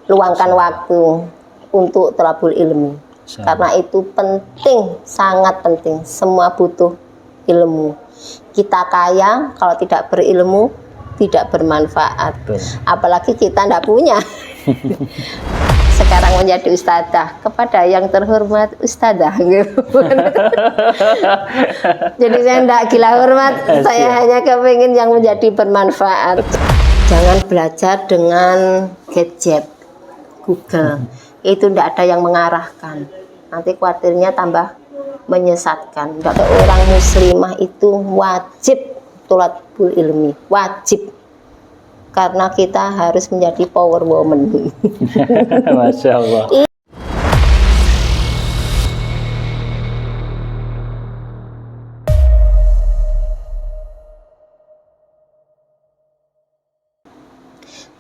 luangkan waktu untuk thalabul ilmi. Karena itu penting, sangat penting. Semua butuh ilmu. Kita kaya, kalau tidak berilmu, tidak bermanfaat. Apalagi kita tidak punya. Sekarang menjadi ustadzah, kepada yang terhormat ustadzah. Jadi saya tidak gila hormat, saya hanya kepingin yang menjadi bermanfaat. Jangan belajar dengan gadget, Google. Itu tidak ada yang mengarahkan. Nanti khawatirnya tambah menyesatkan. Orang muslimah itu wajib thalabul ilmi, wajib. Karena kita harus menjadi power woman. Masya Allah.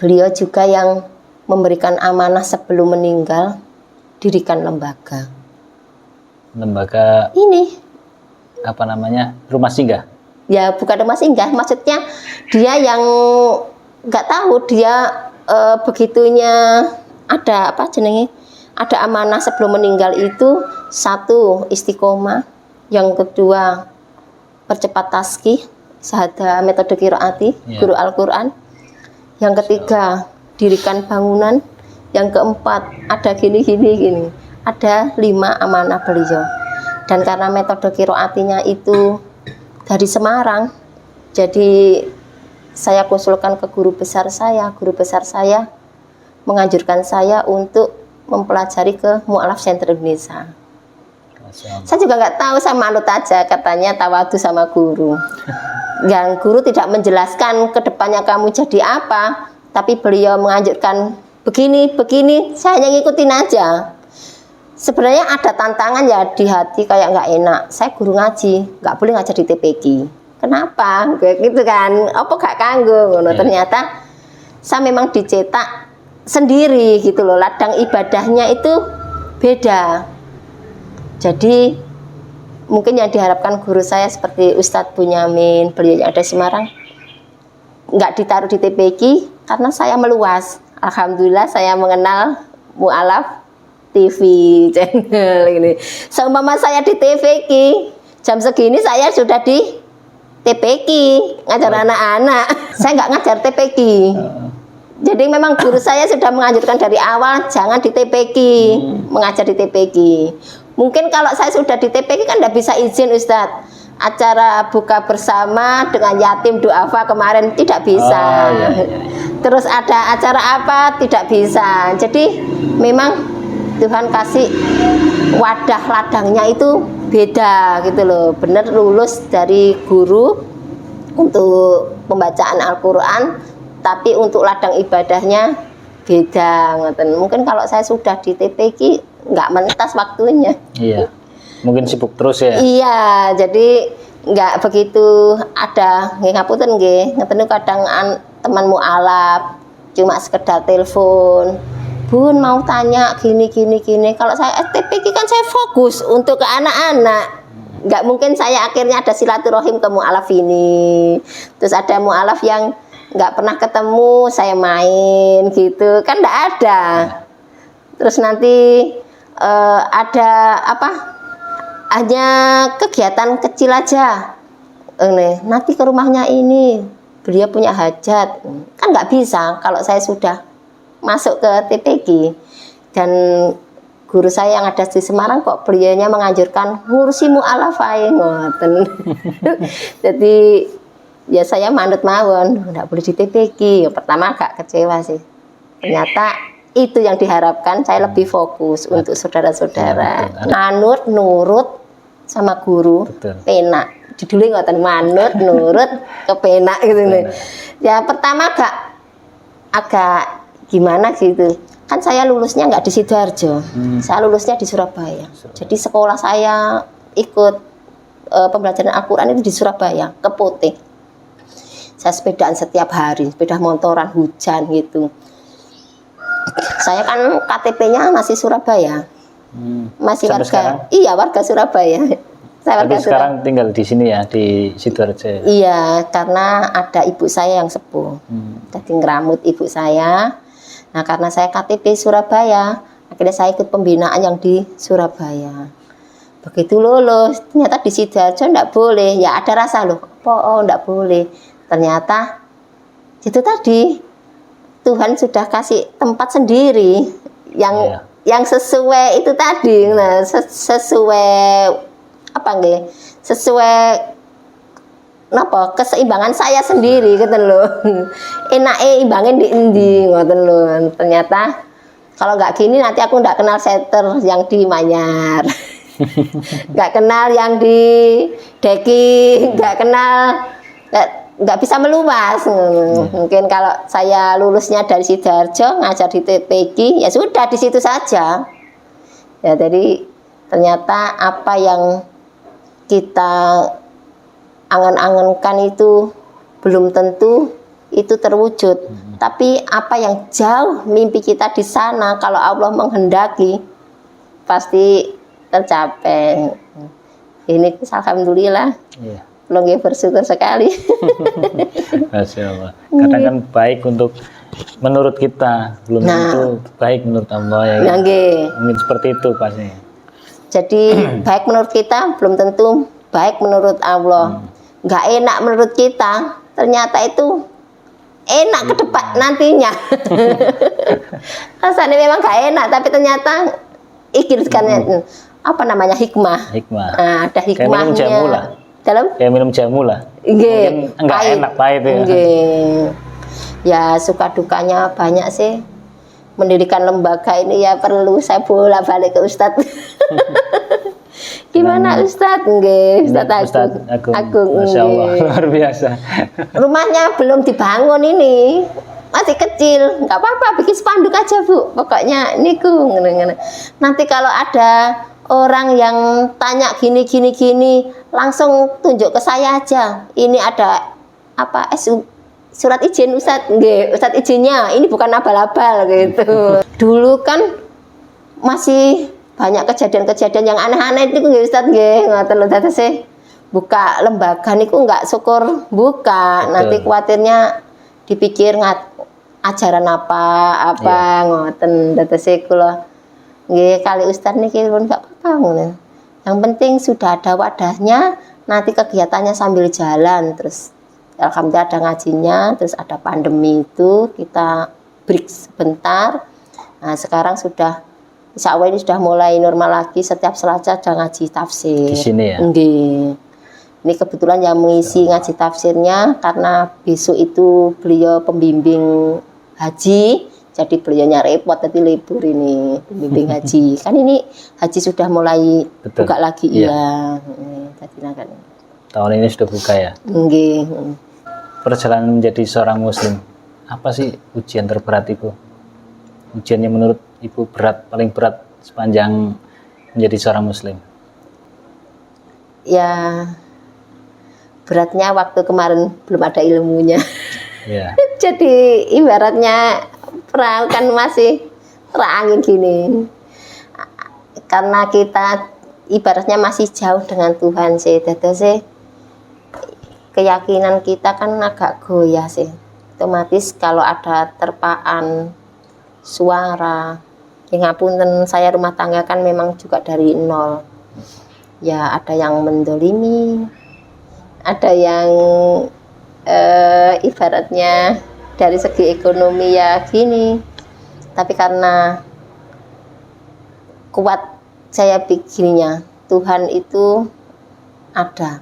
Beliau juga yang memberikan amanah sebelum meninggal, dirikan lembaga. Lembaga ini apa namanya? Rumah singgah? Ya bukan rumah singgah, maksudnya dia yang nggak tahu dia begitunya ada apa jenenge? Ada amanah sebelum meninggal itu, satu istiqomah, yang kedua percepat taskih, syahadah metode qiraati, guru Al-Qur'an. Yang ketiga, dirikan bangunan. Yang keempat, ada gini. Ada 5 amanah beliau. Dan karena metode qiraatinya itu dari Semarang, jadi saya konsulkan ke guru besar saya. Guru besar saya menganjurkan saya untuk mempelajari ke Mu'alaf Center Indonesia. Saya juga nggak tahu, saya manut aja, katanya tawadu sama guru. Yang guru tidak menjelaskan ke depannya kamu jadi apa, tapi beliau menganjurkan begini, saya hanya ngikutin aja. Sebenarnya ada tantangan ya di hati, kayak nggak enak. Saya guru ngaji, nggak boleh ngajar di TPQ. Kenapa? Kayak gitu kan, apa gak kanggo? Ternyata saya memang dicetak sendiri gitu loh, ladang ibadahnya itu beda. Jadi mungkin yang diharapkan guru saya seperti Ustadz Bunyamin, beliau yang ada di Semarang, nggak ditaruh di TPQ karena saya meluas. Alhamdulillah saya mengenal Mu'alaf TV channel ini. Seumpama saya di TPQ, jam segini saya sudah di TPQ ngajar anak-anak. Saya nggak ngajar TPQ. Jadi memang guru saya sudah menganjurkan dari awal jangan di TPQ, mengajar di TPQ. Mungkin kalau saya sudah di TPQ kan tidak bisa izin Ustadz. Acara buka bersama dengan yatim duafa kemarin tidak bisa. Terus ada acara apa tidak bisa. Jadi memang Tuhan kasih wadah ladangnya itu beda gitu loh. Bener lulus dari guru untuk pembacaan Al-Quran, tapi untuk ladang ibadahnya beda. Mungkin kalau saya sudah di TPQ nggak mentas waktunya. Iya, mungkin sibuk terus ya. Iya, jadi nggak begitu ada ngapunten nggih. Ngeten kadang teman mu'alaf cuma sekedar telepon. Bun mau tanya gini. Kalau saya TPQ kan saya fokus untuk ke anak-anak. Nggak mungkin saya akhirnya ada silaturahim ke mu'alaf ini. Terus ada mu'alaf yang nggak pernah ketemu, saya main gitu. Kan nggak ada. Terus nanti ada apa? Hanya kegiatan kecil aja. Nanti ke rumahnya ini, beliau punya hajat. Kan nggak bisa kalau saya sudah masuk ke TPQ. Dan guru saya yang ada di Semarang kok beliaunya menganjurkan ngurusi mu'alaf ae ngoten. Jadi ya saya manut mawon, nggak boleh di TPQ. Pertama agak kecewa sih. Ternyata itu yang diharapkan, saya lebih fokus untuk saudara-saudara. Manut, nurut sama guru, penak. Judulnya ngoten, manut, nurut, kepenak gitu nih. Ya pertama agak gimana gitu. Kan saya lulusnya nggak di Sidoarjo, saya lulusnya di Surabaya. Jadi sekolah saya ikut pembelajaran Al-Quran itu di Surabaya, Kepote. Saya sepedaan setiap hari, sepeda motoran hujan gitu. Saya kan KTP-nya masih Surabaya, masih sampai warga. Sekarang? Iya, warga Surabaya. Saya warga Tapi sekarang tinggal di sini ya, di Sidoarjo. Iya, karena ada ibu saya yang sepuh. Jadi ngeramut ibu saya. Nah, karena saya KTP Surabaya, akhirnya saya ikut pembinaan yang di Surabaya. Begitu lulus, ternyata di Sidoarjo enggak boleh. Ya ada rasa loh, oh enggak boleh. Ternyata itu tadi Tuhan sudah kasih tempat sendiri yang sesuai itu tadi. Nah, sesuai apa nggih? Sesuai napa keseimbangan saya sendiri gitu loh. Enake imbangin di endi ngoten lho. Ternyata kalau nggak gini nanti aku nggak kenal setter yang di Manyar. Nggak kenal yang di Deki, nggak bisa meluas. Mungkin kalau saya lulusnya dari Sidoarjo ngajar di TPG ya sudah di situ saja. Ya jadi ternyata apa yang kita angan-angankan itu belum tentu itu terwujud. Tapi apa yang jauh mimpi kita di sana kalau Allah menghendaki pasti tercapai. Ini alhamdulillah. Iya. Belum bersyukur sekali. Masya Allah. Kadang kan baik untuk menurut kita, belum tentu baik menurut Allah ya. Mungkin seperti itu pasti. Jadi baik menurut kita belum tentu baik menurut Allah. Nggak enak menurut kita, ternyata itu enak ke depan nantinya. Rasanya memang nggak enak, tapi ternyata ikhlaskan apa namanya hikmah. Nah, ada hikmahnya. Kayak minum jamu lah. Kayak minum jamu lah. Mungkin nggak enak pahit ya. Ya suka dukanya banyak sih. Mendirikan lembaga ini ya perlu saya bolak-balik ke Ustadz. Gimana Ustadz? Ustadz Agung. Masya Allah, luar biasa. Rumahnya belum dibangun ini, masih kecil, nggak apa-apa, bikin spanduk aja Bu. Pokoknya niku. Nanti kalau ada orang yang tanya gini, langsung tunjuk ke saya aja. Ini ada apa? Surat izin Ustadz, Ustadz izinnya. Ini bukan abal-abal gitu. Dulu kan masih banyak kejadian-kejadian yang aneh-aneh itu nggih Ustadz nggih, ngoten lho dados buka lembaga niku enggak syukur buka. Nanti khawatirnya dipikir ajaran apa ngoten dados kula nggih kali Ustadz niki pun enggak apa-apa ngoten. Yang penting sudah ada wadahnya, nanti kegiatannya sambil jalan terus alhamdulillah ada ngajinya, terus ada pandemi itu kita break sebentar. Nah, sekarang sudah insya Allah ini sudah mulai normal lagi, setiap Selasa ada ngaji tafsir. Di sini ya? Ini kebetulan yang mengisi ngaji tafsirnya karena besok itu beliau pembimbing haji, jadi beliaunya repot tadi libur ini pembimbing haji. Kan ini haji sudah mulai buka lagi ya. Tahun ini sudah buka ya? Perjalanan menjadi seorang muslim, apa sih ujian terberat Ibu? Ujiannya menurut Ibu paling berat sepanjang menjadi seorang muslim? Ya beratnya waktu kemarin belum ada ilmunya. Yeah. Jadi ibaratnya perahu kan masih terangin gini. Karena kita ibaratnya masih jauh dengan Tuhan sih. Jadi keyakinan kita kan agak goyah sih. Otomatis kalau ada terpaan suara, ya ngapunten saya rumah tangga kan memang juga dari nol. Ya ada yang mendolimi, ada yang ibaratnya dari segi ekonomi ya gini. Tapi karena kuat saya pikirnya Tuhan itu ada.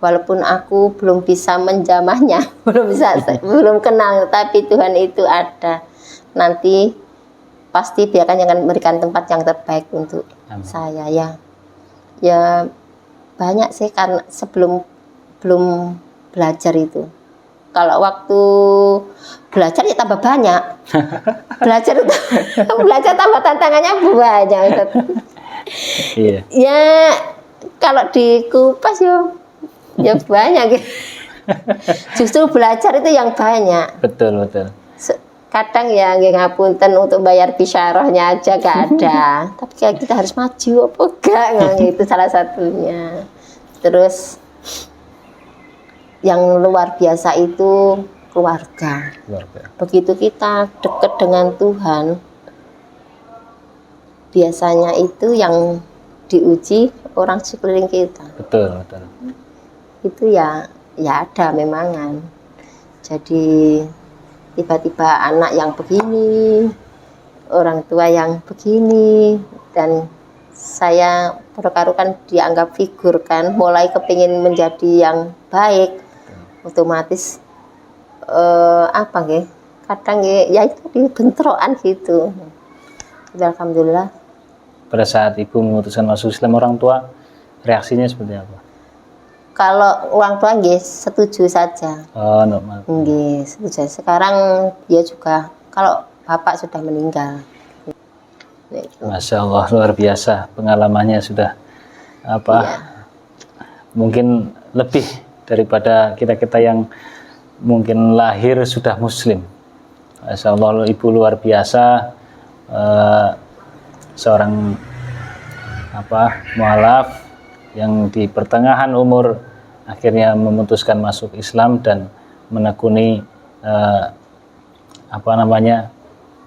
Walaupun aku belum bisa menjamahnya, belum kenal, tapi Tuhan itu ada. Nanti pasti dia akan memberikan tempat yang terbaik untuk saya ya banyak sih karena belum belajar itu. Kalau waktu belajar ya tambah banyak. belajar tambah tantangannya banyak. Iya. Ya kalau dikupas ya banyak. Justru belajar itu yang banyak. Betul. Kadang ya ngapunten untuk bayar bisyarahnya aja gak ada. Tapi kita harus maju apa enggak, itu salah satunya. Terus yang luar biasa itu keluarga. Keluarga. Begitu kita dekat dengan Tuhan, biasanya itu yang diuji orang sekeliling kita. Betul, betul. Itu ya ada memangan. Jadi tiba-tiba anak yang begini, orang tua yang begini, dan saya kan dianggap figur kan, mulai kepingin menjadi yang baik, otomatis apa nggih? Kadang nggih ya itu bentrokan gitu. Alhamdulillah. Pada saat ibu memutuskan masuk Islam, orang tua reaksinya seperti apa? Kalau orang tua nggih setuju saja. Oh, normal. Nggih, setuju. Sekarang dia juga kalau bapak sudah meninggal. Masya Allah, luar biasa pengalamannya sudah apa? Iya. Mungkin lebih daripada kita yang mungkin lahir sudah Muslim. Masya Allah, ibu luar biasa, seorang mualaf yang di pertengahan umur akhirnya memutuskan masuk Islam dan menekuni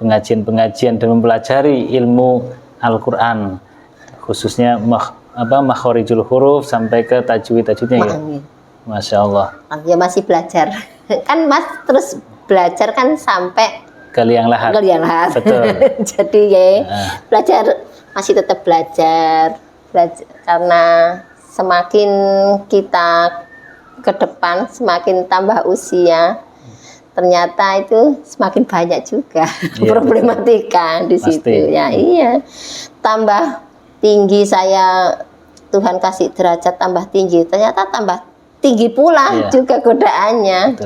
pengajian-pengajian dan mempelajari ilmu Al-Quran, khususnya makhorijul huruf sampai ke tajwid-tajwidnya ya. Masya Allah. Ya masih belajar. Kan Mas terus belajar kan sampai ke liang lahat. Betul. Jadi ya belajar, masih tetap belajar karena semakin kita ke depan, semakin tambah usia, ternyata itu semakin banyak juga problematika di situ. Ya iya, tambah tinggi saya, Tuhan kasih derajat tambah tinggi, ternyata tambah tinggi pula juga godaannya. Betul.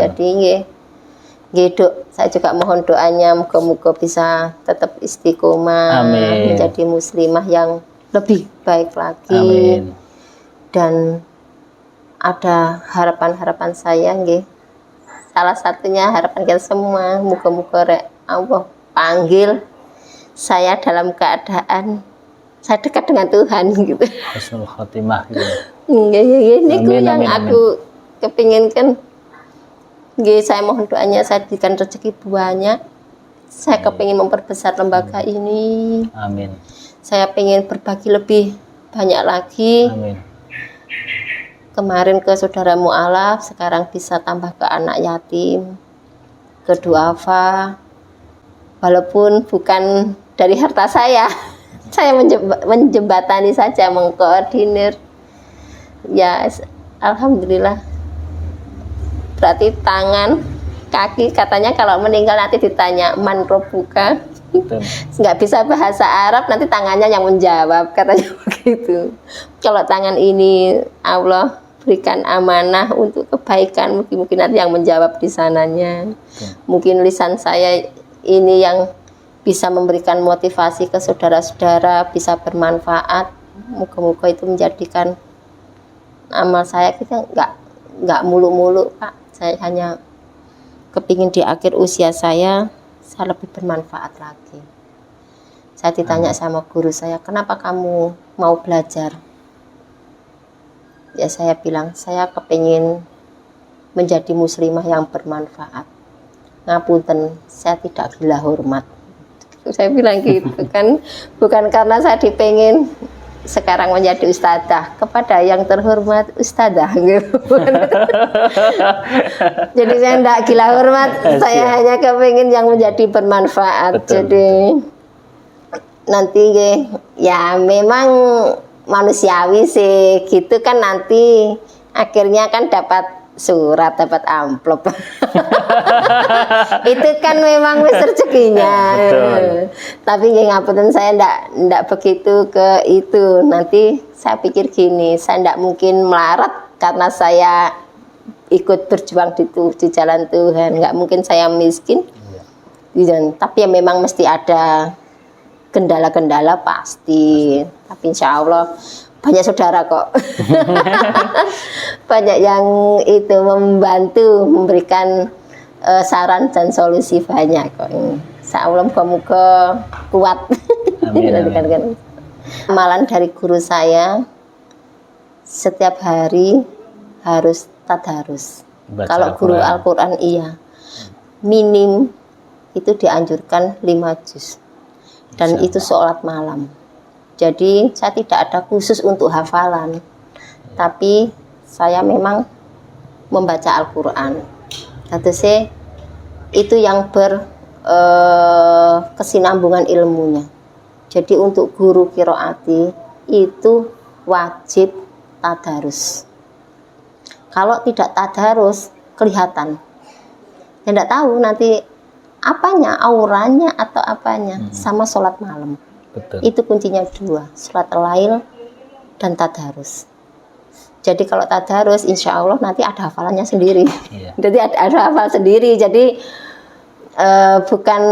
Jadi saya juga mohon doanya moga-moga bisa tetap istiqomah, menjadi muslimah yang lebih baik lagi. Amin. Dan ada harapan-harapan saya nggih. Salah satunya harapan kita semua, moga-moga Allah panggil saya dalam keadaan saya dekat dengan Tuhan gitu. Husnul khotimah gitu. Niku yang aku kepingin kan. Saya mohon doanya, saya diberikan rezeki banyak. Saya kepingin memperbesar lembaga ini. Amin. Saya pengen berbagi lebih banyak lagi. Amin. Kemarin ke saudara mualaf, sekarang bisa tambah ke anak yatim, ke duafa. Walaupun bukan dari harta saya menjembatani saja, mengkoordinir. Ya, alhamdulillah. Berarti tangan, kaki, katanya kalau meninggal nanti ditanya man robuka. Nggak bisa bahasa Arab, nanti tangannya yang menjawab, katanya begitu. Kalau tangan ini Allah berikan amanah untuk kebaikan, mungkin nanti yang menjawab di sananya. Mungkin lisan saya ini yang bisa memberikan motivasi ke saudara-saudara, bisa bermanfaat. Moga-moga itu menjadikan amal saya, kita nggak mulu-mulu Pak. Saya hanya kepingin di akhir usia saya lebih bermanfaat lagi. Saya ditanya sama guru saya, kenapa kamu mau belajar? Ya saya bilang, saya kepingin menjadi muslimah yang bermanfaat. Ngapunten, saya tidak gila hormat. Saya bilang gitu kan, bukan karena saya dipengin sekarang menjadi ustadzah, kepada yang terhormat ustadzah gitu. Jadi saya tidak gila hormat, saya hanya kepingin yang menjadi bermanfaat. Betul, jadi nanti ya memang manusiawi sih gitu kan, nanti akhirnya kan dapat surat, dapat amplop. Itu kan memang rezekinya. Tapi ngapunten, saya ndak begitu ke itu. Nanti saya pikir gini, saya ndak mungkin melarat karena saya ikut berjuang di jalan Tuhan. Nggak mungkin saya miskin. Tapi ya memang mesti ada kendala-kendala pasti. Tapi insya Allah banyak saudara kok. Banyak yang itu membantu, memberikan saran dan solusi banyak kok. Insya Allah moga-moga kuat. Amin. Amalan dari guru saya, setiap hari harus tadarus. Kalau guru Al-Quran iya. minim itu dianjurkan 5 juz. Dan itu sholat malam. Jadi saya tidak ada khusus untuk hafalan. Tapi saya memang membaca Al-Quran. Jadi itu yang kesinambungan ilmunya. Jadi untuk guru qiraati itu wajib tadarus. Kalau tidak tadarus kelihatan. Ya enggak tahu nanti apanya, auranya atau apanya. Sama sholat malam. Betul. Itu kuncinya 2, sholat lail dan tadarus. Jadi kalau tadarus insya Allah nanti ada hafalannya sendiri. Iya. Jadi ada hafal sendiri. Jadi bukan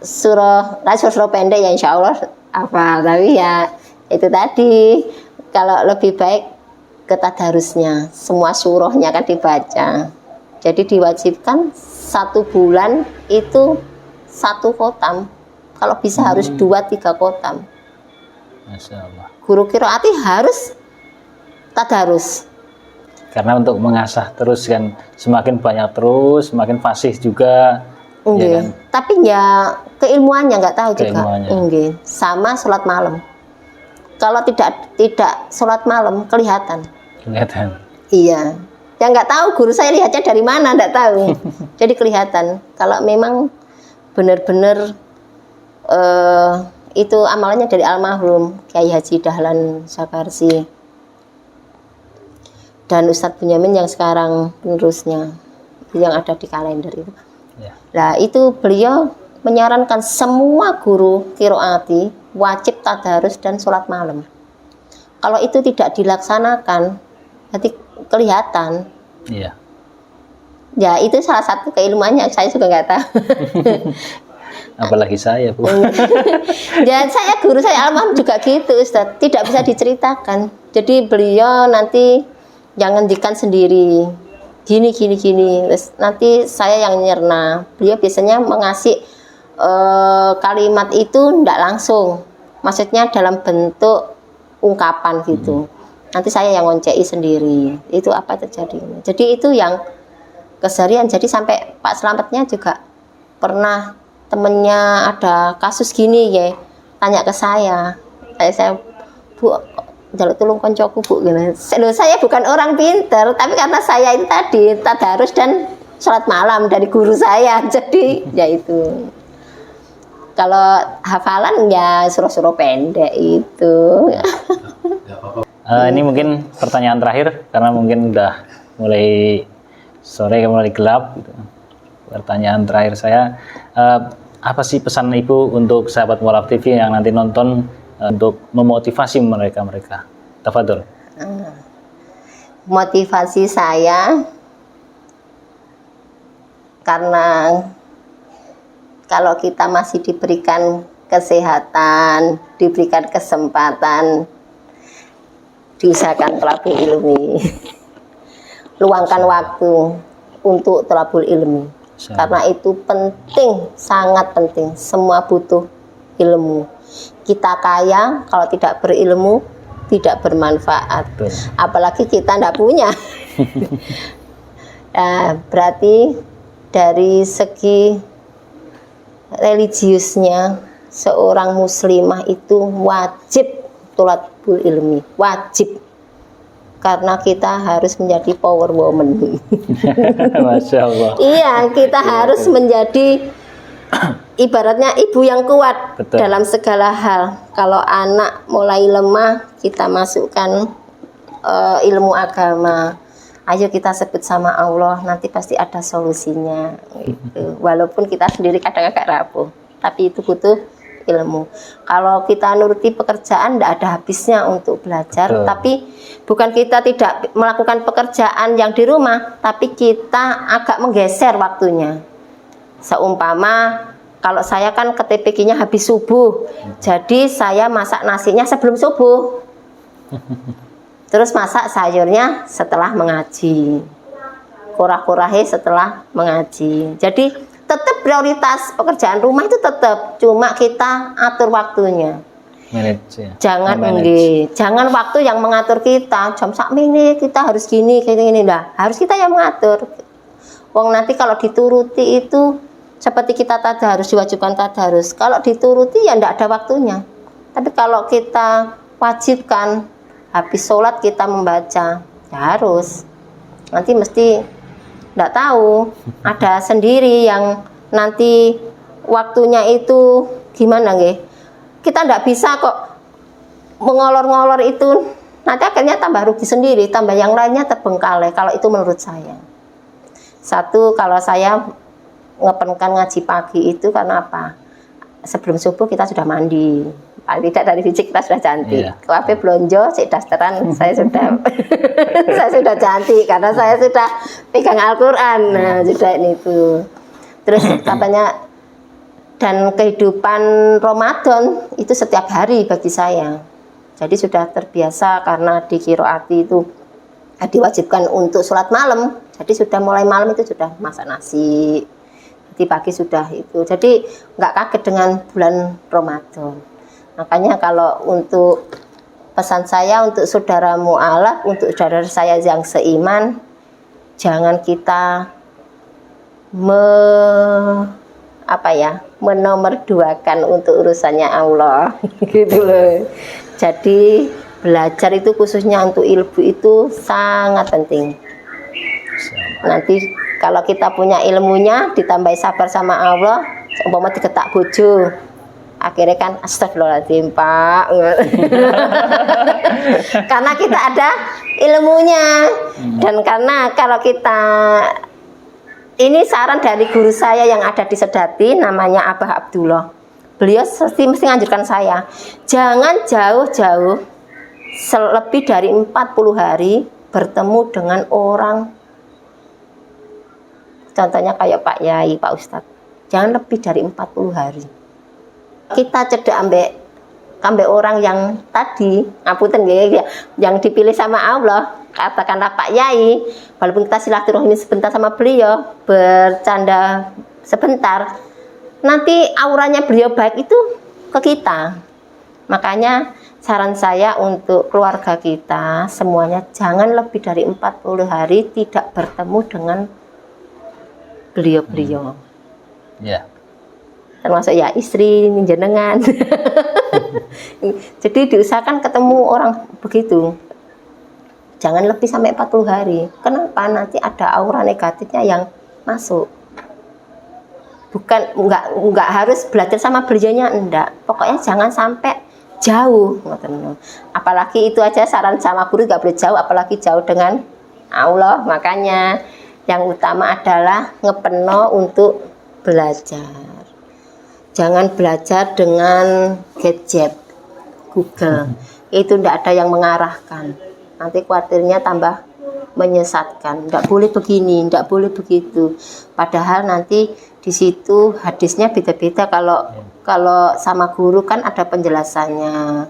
surah pendek ya insya Allah hafal, tapi ya itu tadi kalau lebih baik ke tadarusnya, semua surahnya kan dibaca. Jadi diwajibkan 1 bulan itu 1 khotam, kalau bisa harus 2-3 khotam. Masya Allah. Guru qiraati harus tadarus. Karena untuk mengasah terus kan, semakin banyak terus, semakin fasih juga. Ya kan? Tapi ya keilmuannya nggak tahu juga. Sama sholat malam. Kalau tidak sholat malam kelihatan. Iya. Ya nggak tahu guru saya lihatnya dari mana, nggak tahu. Jadi kelihatan. Kalau memang benar-benar itu amalannya dari almarhum Kiai Haji Dahlan Sakarsi dan Ustadz Bunyamin yang sekarang penerusnya, yang ada di kalender itu. Nah itu beliau menyarankan semua guru qiraati wajib tadarus dan sholat malam. Kalau itu tidak dilaksanakan, nanti kelihatan. Iya. Ya itu salah satu keilmuannya, saya juga nggak tahu. Apalagi saya, Bu. Ya guru saya almarhum juga gitu, Ustadz. Tidak bisa diceritakan. Jadi beliau nanti yang ngendikan sendiri. Gini. Terus nanti saya yang nyerna. Beliau biasanya mengasih kalimat itu tidak langsung. Maksudnya dalam bentuk ungkapan gitu. Nanti saya yang ngoncei sendiri. Itu apa terjadi. Jadi itu yang keseharian. Jadi sampai Pak Slametnya juga pernah temennya ada kasus gini ya. Tanya ke saya. Saya Bu, jaluk tolong koncoku Bu, gitu. Saya bukan orang pinter, tapi karena saya itu tadi tadarus dan sholat malam dari guru saya, jadi ya itu. Kalau hafalan ya surah-surah pendek itu. Ini mungkin pertanyaan terakhir karena mungkin udah mulai sore, mulai gelap. Gitu. Pertanyaan terakhir saya, apa sih pesan Ibu untuk sahabat Mualaf TV yang nanti nonton? Untuk memotivasi mereka. Tafadhol. Motivasi saya karena kalau kita masih diberikan kesehatan, diberikan kesempatan, diusahakan thalabul ilmi. Luangkan waktu untuk thalabul ilmi. Karena itu penting, sangat penting. Semua butuh ilmu. Kita kaya, kalau tidak berilmu tidak bermanfaat. Apalagi kita tidak punya. Nah, berarti dari segi religiusnya seorang muslimah itu wajib thalabul ilmi, wajib. Karena kita harus menjadi power woman. Masya Allah. Iya, kita harus menjadi ibaratnya ibu yang kuat. Betul. Dalam segala hal. Kalau anak mulai lemah, kita masukkan ilmu agama. Ayo kita sebut sama Allah, nanti pasti ada solusinya. Gitu. Walaupun kita sendiri kadang agak rapuh, tapi itu butuh ilmu. Kalau kita nuruti pekerjaan, tidak ada habisnya untuk belajar. Betul. Tapi bukan kita tidak melakukan pekerjaan yang di rumah, tapi kita agak menggeser waktunya. Seumpama kalau saya kan ke TPG-nya habis subuh, jadi saya masak nasinya sebelum subuh, terus masak sayurnya setelah mengaji, kurah-kurahi setelah mengaji. Jadi tetap prioritas pekerjaan rumah itu tetap, cuma kita atur waktunya. Manage, ya. Jangan waktu yang mengatur kita. Jam sak ini kita harus gini, lah. Harus kita yang mengatur. Wong nanti kalau dituruti itu seperti kita tadarus, diwajibkan tadarus. Kalau dituruti ya ndak ada waktunya. Tapi kalau kita wajibkan habis sholat kita membaca, ya harus. Nanti mesti ndak tahu, ada sendiri yang nanti waktunya itu gimana nggih? Kita ndak bisa kok mengolor-ngolor itu, nanti akhirnya tambah rugi sendiri, tambah yang lainnya terbengkalai. Kalau itu menurut saya. Satu, kalau saya ngepenkan ngaji pagi itu karena apa? Sebelum subuh kita sudah mandi. Paling tidak dari fisik kita sudah cantik. Kafe blonjo, cek dasteran, saya sudah saya sudah cantik karena saya sudah pegang Al-Qur'an. Nah, sudah itu. Terus katanya dan kehidupan Ramadan itu setiap hari bagi saya. Jadi sudah terbiasa karena di Qiroati itu diwajibkan untuk sholat malam. Jadi sudah mulai malam itu sudah masak nasi. Di pagi sudah itu. Jadi nggak kaget dengan bulan Ramadan. Makanya kalau untuk pesan saya untuk saudara mu'alaf, untuk saudara saya yang seiman, jangan kita menomorduakan untuk urusannya Allah gitu loh. Jadi belajar itu khususnya untuk ilmu itu sangat penting. Nanti kalau kita punya ilmunya ditambah sabar sama Allah, umpama diketak bojo, akhirnya kan astagfirullahaladzim Pak. Karena kita ada ilmunya. Dan karena kalau kita, ini saran dari guru saya yang ada di Sedati, namanya Abah Abdullah. Beliau mesti menganjurkan saya, jangan jauh-jauh lebih dari 40 hari bertemu dengan orang. Contohnya kayak Pak Yai, Pak Ustadz. Jangan lebih dari 40 hari. Kita cedak ambek orang yang tadi, ngapunten nggih, yang dipilih sama Allah, katakanlah Pak Yai, walaupun kita silaturahmi sebentar sama beliau, bercanda sebentar, nanti auranya beliau baik itu ke kita. Makanya saran saya untuk keluarga kita semuanya jangan lebih dari 40 hari tidak bertemu dengan beliau-beliau. Ya. Termasuk ya istri, jenengan. Jadi diusahakan ketemu orang begitu. Jangan lebih sampai 40 hari. Kenapa? Nanti ada aura negatifnya yang masuk. Bukan enggak harus belajar sama beliaunya, enggak. Pokoknya jangan sampai jauh. Apalagi itu aja saran sama guru enggak boleh jauh, apalagi jauh dengan Allah. Makanya yang utama adalah ngepeno untuk belajar. Jangan belajar dengan gadget, Google. Itu tidak ada yang mengarahkan. Nanti khawatirnya tambah menyesatkan. Tidak boleh begini, tidak boleh begitu. Padahal nanti di situ hadisnya beda-beda. Kalau sama guru kan ada penjelasannya.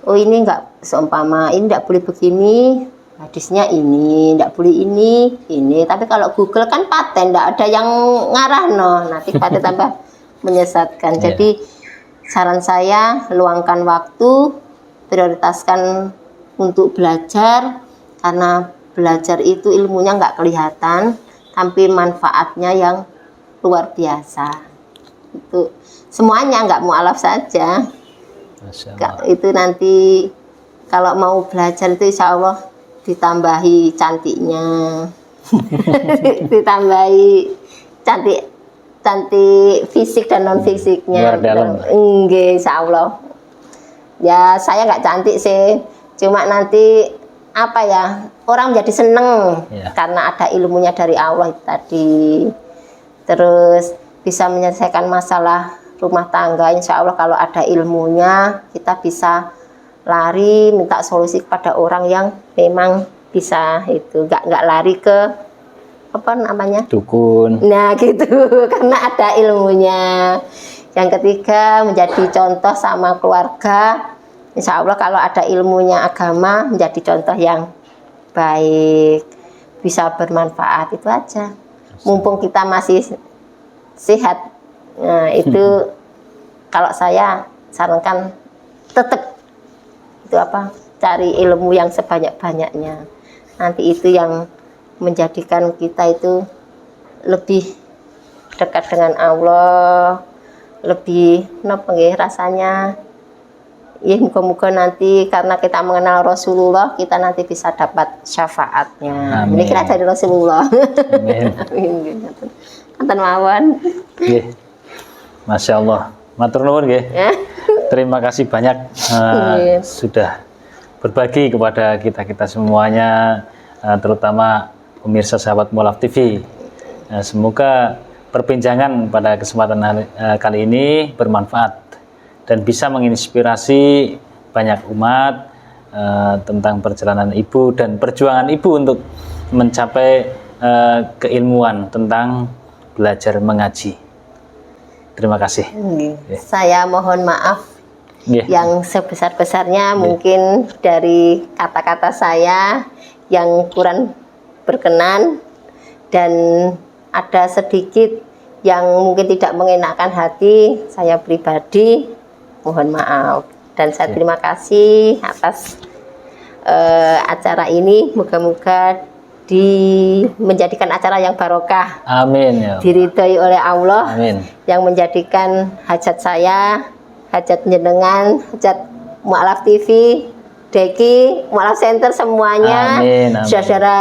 Oh ini enggak seumpama, ini tidak boleh begini. Hadisnya ini, tidak boleh ini. Tapi kalau Google kan paten, tidak ada yang ngarah no. Nanti paten tambah menyesatkan. Jadi saran saya luangkan waktu, prioritaskan untuk belajar, karena belajar itu ilmunya nggak kelihatan, tapi manfaatnya yang luar biasa. Itu semuanya, nggak mu'alaf saja. Itu nanti kalau mau belajar itu insya Allah ditambahi cantiknya, ditambahi cantik fisik dan non fisiknya. Enggak, insya Allah. Ya saya nggak cantik sih, cuma nanti apa ya, orang menjadi seneng karena ada ilmunya dari Allah tadi. Terus bisa menyelesaikan masalah rumah tangga, insya Allah kalau ada ilmunya kita bisa lari minta solusi kepada orang yang memang bisa itu, nggak lari ke apa namanya dukun. Nah gitu, karena ada ilmunya. Yang ketiga menjadi contoh sama keluarga, insya Allah kalau ada ilmunya agama menjadi contoh yang baik, bisa bermanfaat. Itu aja, mumpung kita masih sehat. Nah itu kalau saya sarankan tetap itu apa, cari ilmu yang sebanyak-banyaknya. Nanti itu yang menjadikan kita itu lebih dekat dengan Allah, lebih napa nggih rasanya. Ya muga-muga nanti karena kita mengenal Rasulullah, kita nanti bisa dapat syafaatnya. Amin. Ini kira dari Rasulullah. Amin. Amin. Kanten mawon. Nggih. Masya Allah. Matur nuwun nggih. Ya. Terima kasih banyak sudah berbagi kepada kita semuanya, terutama pemirsa sahabat Mualaf TV. Semoga perbincangan pada kesempatan kali ini bermanfaat dan bisa menginspirasi banyak umat tentang perjalanan ibu dan perjuangan ibu untuk mencapai keilmuan tentang belajar mengaji. Terima kasih. Saya mohon maaf yang sebesar-besarnya mungkin dari kata-kata saya yang kurang berkenan dan ada sedikit yang mungkin tidak mengenakan hati saya pribadi, mohon maaf. Dan saya terima kasih atas acara ini, moga-moga menjadikan acara yang barokah. Amin ya. Diridhoi oleh Allah. Amin. Yang menjadikan hajat saya, hajat jenengan, hajat Mualaf TV, Deki, Mualaf Center semuanya. Amin, amin. Saudara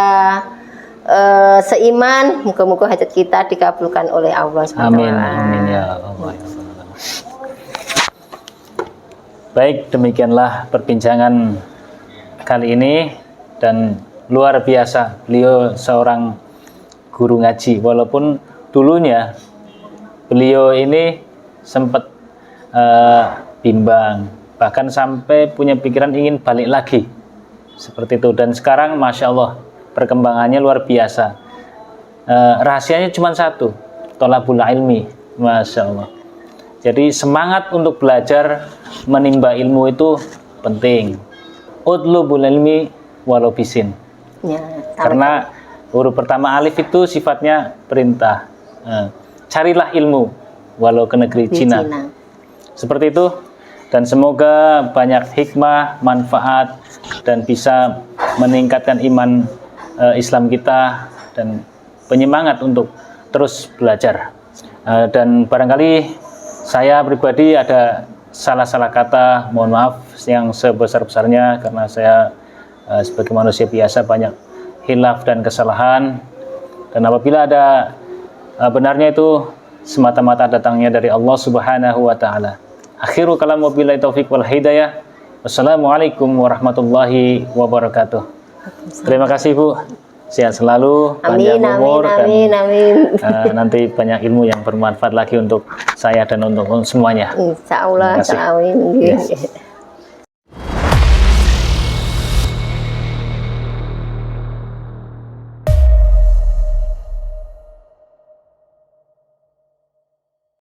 seiman, moga-moga hajat kita dikabulkan oleh Allah SWT. Amin, amin ya Allah. Baik, demikianlah perbincangan kali ini dan luar biasa. Beliau seorang guru ngaji, walaupun dulunya beliau ini sempat bimbang, bahkan sampai punya pikiran ingin balik lagi seperti itu. Dan sekarang Masya Allah perkembangannya luar biasa. Rahasianya cuma satu, thalabul ilmi. Masya Allah. Jadi semangat untuk belajar menimba ilmu itu penting. Utlubul ilmi walau bisin. Ya, karena huruf pertama alif itu sifatnya perintah. Carilah ilmu walau ke negeri Cina. Seperti itu. Dan semoga banyak hikmah, manfaat dan bisa meningkatkan iman Islam kita dan penyemangat untuk terus belajar. Dan barangkali saya pribadi ada salah-salah kata, mohon maaf yang sebesar-besarnya karena saya sebagai manusia biasa banyak hilaf dan kesalahan, dan apabila ada benarnya itu semata-mata datangnya dari Allah Subhanahu wa taala. Akhiru kalam wabillahi taufiq wal hidayah. Wassalamualaikum warahmatullahi wabarakatuh. Terima kasih Bu. Sehat selalu, panjang umur, amin. Nanti banyak ilmu yang bermanfaat lagi untuk saya dan untuk semuanya. Insya Allah, Terima kasih. amin. Yes.